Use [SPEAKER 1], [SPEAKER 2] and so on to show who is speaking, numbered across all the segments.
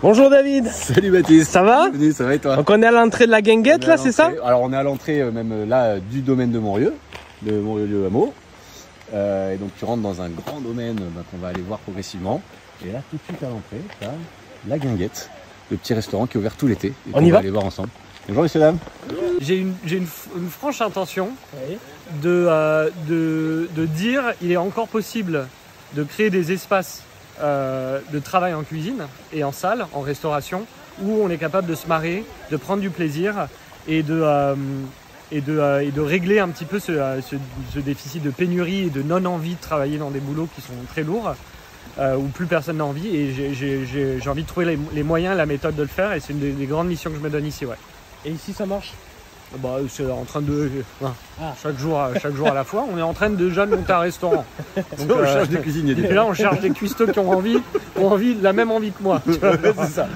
[SPEAKER 1] Bonjour David.
[SPEAKER 2] Salut Baptiste.
[SPEAKER 1] Ça va?
[SPEAKER 2] Salut, ça va et toi?
[SPEAKER 1] Donc on est à l'entrée de la guinguette là, c'est ça?
[SPEAKER 2] Alors on est à l'entrée même là du domaine de Montrieux, de Montrieux-le-Hameau. Et donc tu rentres dans un grand domaine qu'on va aller voir progressivement. Et là tout de suite à l'entrée, tu as la guinguette, le petit restaurant qui est ouvert tout l'été.
[SPEAKER 1] On y va
[SPEAKER 2] aller voir ensemble. Bonjour messieurs dames.
[SPEAKER 3] J'ai une franche intention de dire il est encore possible de créer des espaces de travail en cuisine et en salle, en restauration, où on est capable de se marrer, de prendre du plaisir et de régler un petit peu ce déficit de pénurie et de non-envie de travailler dans des boulots qui sont très lourds, où plus personne n'a envie. Et j'ai envie de trouver les moyens, la méthode de le faire, et c'est une des grandes missions que je me donne ici. Ouais.
[SPEAKER 1] Et ici ça marche?
[SPEAKER 3] Bah, c'est en train de... chaque jour à la fois, on est en train de déjà de monter un restaurant.
[SPEAKER 2] Donc, on cherche des cuisiniers.
[SPEAKER 3] Et là, on cherche des cuistots qui ont la même envie que moi.
[SPEAKER 2] C'est ça.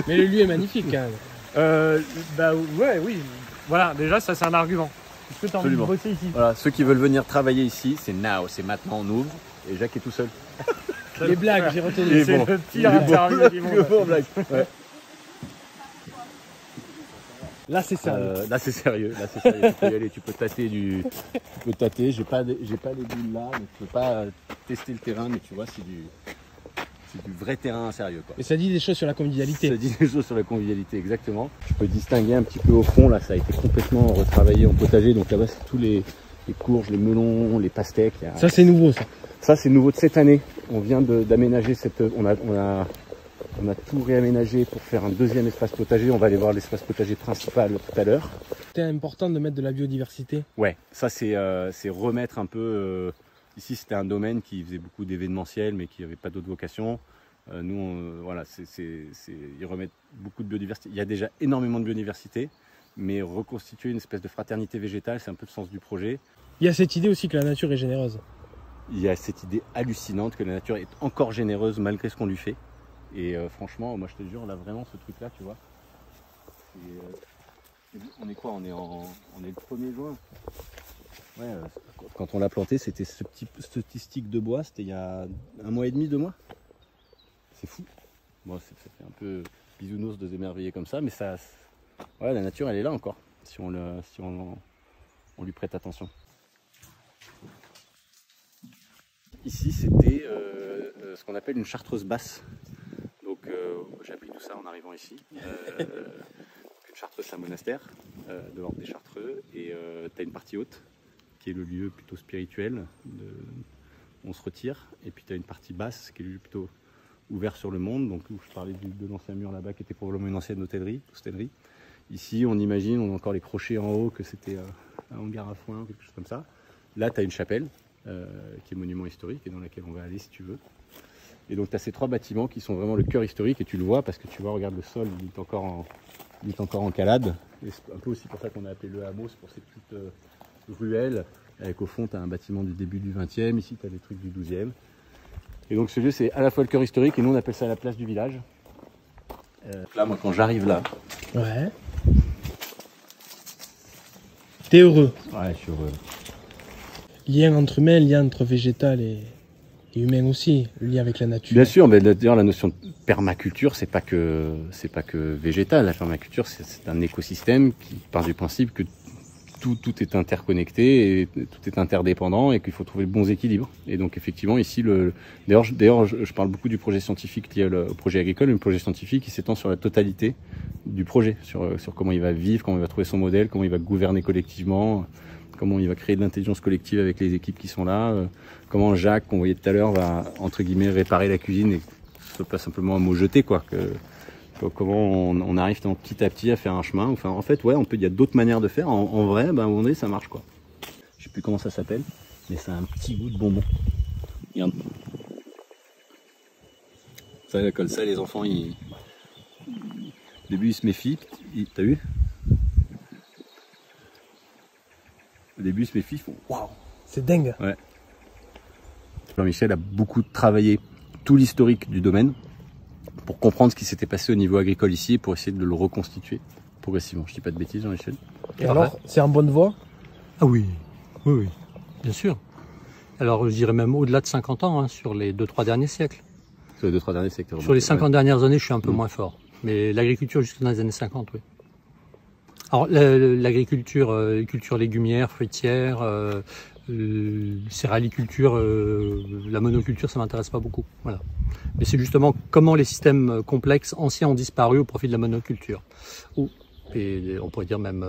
[SPEAKER 1] Mais le lieu est magnifique quand même.
[SPEAKER 3] Bah ouais, oui. Voilà, déjà, ça c'est un argument. Est-ce que tu as envie de bosser ici?
[SPEAKER 2] Voilà, ceux qui veulent venir travailler ici, c'est now, c'est maintenant, on ouvre. Et Jacques est tout seul.
[SPEAKER 1] Les blagues, j'ai retenu.
[SPEAKER 3] C'est le pire interview du monde.
[SPEAKER 2] Ouais.
[SPEAKER 1] Là c'est sérieux.
[SPEAKER 2] Là c'est sérieux, tu peux y aller, tu peux tâter, j'ai pas les bulles là, donc tu peux pas tester le terrain, mais tu vois c'est du vrai terrain sérieux quoi.
[SPEAKER 1] Et ça dit des choses sur la convivialité.
[SPEAKER 2] Ça dit des choses sur la convivialité, exactement. Tu peux distinguer un petit peu au fond, là ça a été complètement retravaillé en potager, donc là-bas c'est tous les courges, les melons, les pastèques.
[SPEAKER 1] Ça c'est nouveau ça.
[SPEAKER 2] Ça c'est nouveau de cette année, on vient d'aménager on a tout réaménagé pour faire un deuxième espace potager. On va aller voir l'espace potager principal tout à l'heure.
[SPEAKER 1] C'était important de mettre de la biodiversité.
[SPEAKER 2] Ouais, ça c'est remettre un peu... ici c'était un domaine qui faisait beaucoup d'événementiel mais qui n'avait pas d'autre vocation. Nous, voilà, ils remettent beaucoup de biodiversité. Il y a déjà énormément de biodiversité, mais reconstituer une espèce de fraternité végétale, c'est un peu le sens du projet.
[SPEAKER 1] Il y a cette idée aussi que la nature est généreuse. Il
[SPEAKER 2] y a cette idée hallucinante que la nature est encore généreuse malgré ce qu'on lui fait. Et franchement, moi je te jure, là vraiment ce truc là, tu vois, on est quoi? On est le 1er juin. Ouais, quand on l'a planté, c'était ce petit stick de bois, c'était il y a 1 mois et demi, 2 mois. C'est fou. Bon, ça fait un peu bisounours de s'émerveiller comme ça, mais ça, ouais, la nature elle est là encore, si on lui prête attention. Ici c'était ce qu'on appelle une chartreuse basse. Donc j'ai appris tout ça en arrivant ici. Une chartreuse c'est un monastère de l'ordre des Chartreux, et tu as une partie haute qui est le lieu plutôt spirituel, on se retire, et puis tu as une partie basse qui est le lieu plutôt ouvert sur le monde, donc où je parlais de l'ancien mur là-bas qui était probablement une ancienne hostellerie. Ici on imagine, on a encore les crochets en haut, que c'était un hangar à foin, quelque chose comme ça. Là tu as une chapelle qui est monument historique et dans laquelle on va aller si tu veux. Et donc tu as ces 3 bâtiments qui sont vraiment le cœur historique, et tu le vois parce que tu vois, regarde le sol, il est encore en calade. Et c'est un peu aussi pour ça qu'on a appelé le hameau, c'est pour ces petites ruelles, avec au fond tu as un bâtiment du début du 20e, ici tu as des trucs du 12e. Et donc ce lieu c'est à la fois le cœur historique, et nous on appelle ça la place du village. Là moi quand j'arrive là...
[SPEAKER 1] Ouais. T'es heureux?
[SPEAKER 2] Ouais, je suis heureux.
[SPEAKER 1] Lien entre humain, lien entre végétal et humain aussi, le lien avec la nature.
[SPEAKER 2] Bien sûr, mais d'ailleurs la notion de permaculture, c'est pas que végétal. La permaculture, c'est un écosystème qui part du principe que tout est interconnecté et tout est interdépendant, et qu'il faut trouver le bon équilibre. Et donc effectivement ici, d'ailleurs je parle beaucoup du projet scientifique lié au projet agricole, mais le projet scientifique qui s'étend sur la totalité du projet, sur comment il va vivre, comment il va trouver son modèle, comment il va gouverner collectivement, comment il va créer de l'intelligence collective avec les équipes qui sont là, comment Jacques, qu'on voyait tout à l'heure, va entre guillemets réparer la cuisine, et que ce soit pas simplement un mot jeté quoi. Comment on arrive petit à petit à faire un chemin. Enfin en fait ouais, il y a d'autres manières de faire. En vrai, à un moment donné ça marche quoi. Je sais plus comment ça s'appelle, mais ça a un petit goût de bonbon. Regarde. Ça comme ça les enfants au début ils se méfient, t'as vu? Au début ils se méfient, ils font waouh,
[SPEAKER 1] c'est dingue.
[SPEAKER 2] Ouais. Jean-Michel a beaucoup travaillé tout l'historique du domaine pour comprendre ce qui s'était passé au niveau agricole ici, et pour essayer de le reconstituer progressivement. Je dis pas de bêtises, Jean-Michel?
[SPEAKER 1] Et alors, c'est en bonne voie?
[SPEAKER 3] Ah oui, oui, bien sûr. Alors je dirais même au-delà de 50 ans, hein, sur les 2-3 derniers siècles.
[SPEAKER 2] Sur les 2-3 derniers secteurs.
[SPEAKER 4] Sur les 50
[SPEAKER 2] ouais.
[SPEAKER 4] dernières années, je suis un peu moins fort. Mais l'agriculture jusque dans les années 50, oui. Alors l'agriculture, culture légumière, fruitière, céréaliculture, la monoculture, ça m'intéresse pas beaucoup. Voilà. Mais c'est justement comment les systèmes complexes anciens ont disparu au profit de la monoculture. Et on pourrait dire même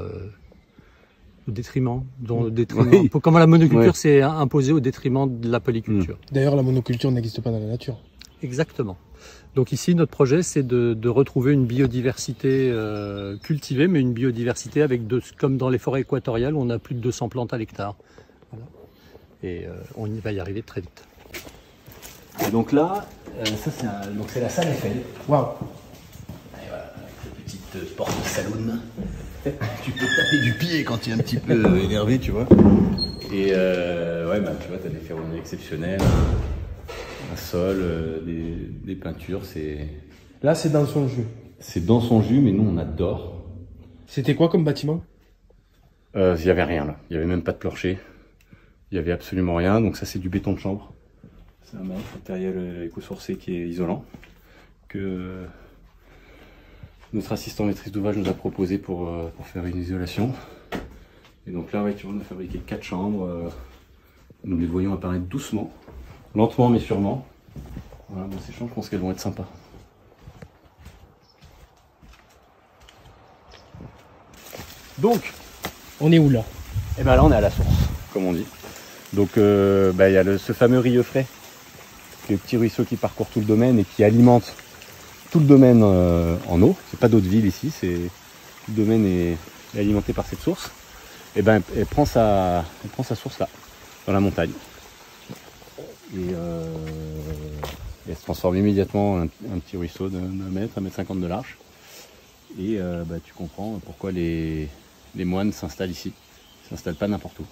[SPEAKER 4] au détriment.
[SPEAKER 2] Oui.
[SPEAKER 4] Comment la monoculture s'est imposée au détriment de la polyculture.
[SPEAKER 1] D'ailleurs, la monoculture n'existe pas dans la nature.
[SPEAKER 4] Exactement. Donc ici, notre projet, c'est de retrouver une biodiversité cultivée, mais une biodiversité avec, comme dans les forêts équatoriales, où on a plus de 200 plantes à l'hectare. Voilà. Et on y va y arriver très vite.
[SPEAKER 2] Et donc là, ça c'est la salle Eiffel.
[SPEAKER 1] Waouh.
[SPEAKER 2] Et voilà, avec cette petite porte de saloon. Tu peux taper du pied quand tu es un petit peu énervé, tu vois. Et ouais, bah, tu vois, tu as des ferronneries exceptionnelles, un sol, des peintures.
[SPEAKER 1] Là, c'est dans son jus.
[SPEAKER 2] C'est dans son jus, mais nous, on adore.
[SPEAKER 1] C'était quoi comme bâtiment?
[SPEAKER 2] Il n'y avait rien là, il n'y avait même pas de plancher. Il n'y avait absolument rien, donc ça c'est du béton de chambre. C'est un matériel éco-sourcé qui est isolant, que notre assistant maîtrise d'ouvrage nous a proposé pour faire une isolation. Et donc là, ouais, tu vois, on a fabriqué 4 chambres. Nous les voyons apparaître doucement, lentement mais sûrement. Voilà, bon, ces chambres, je pense qu'elles vont être sympas.
[SPEAKER 1] Donc, on est où là?
[SPEAKER 2] Et ben là, on est à la source, comme on dit. Donc, il y a ce fameux Rieuffray, qui est le petit ruisseau qui parcourt tout le domaine et qui alimente tout le domaine en eau. C'est pas d'eau de ville ici, tout le domaine est alimenté par cette source. Et ben, elle prend sa source là, dans la montagne. Et elle se transforme immédiatement en un petit ruisseau de 1 mètre, 1,50 m de large. Et tu comprends pourquoi les moines s'installent ici. Ils ne s'installent pas n'importe où.